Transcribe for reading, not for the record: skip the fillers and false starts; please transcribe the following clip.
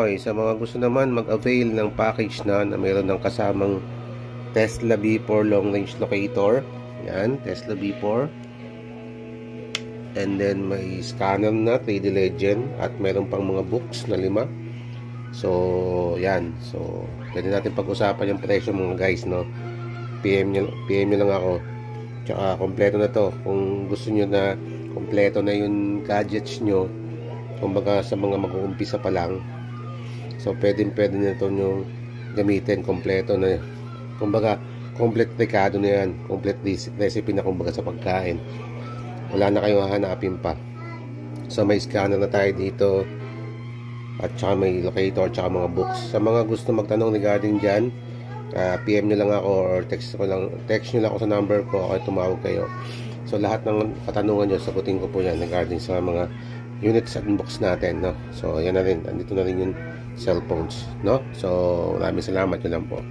Okay, sa mga gusto naman mag-avail ng package na mayroon ng kasamang Tesla V4 long range locator. Yan, Tesla V4. And then may scanner na 3D Legend at meron pang mga books na 5. So, yan. So, pwede natin pag-usapan yung presyo mga guys, no? PM nyo lang ako. Tsaka kompleto na to. Kung gusto nyo na kompleto na yung gadgets nyo, kumbaga sa mga mag-uumpisa pa lang, so pwede na ito nyo gamitin. Kompleto na, kumbaga complete recado na yan, complete recipe na kumbaga sa pagkain. Wala na kayong hahanapin pa. So may scanner na tayo dito at saka may locator at saka mga books. Sa mga gusto magtanong regarding dyan, PM nyo lang ako or text nyo lang ako sa number ko, okay, tumawag kayo. So lahat ng katanungan nyo sagutin ko po yan regarding sa mga units at box natin, no? So yan na rin, andito na rin yung cellphones, no? So maraming salamat, yun lang po.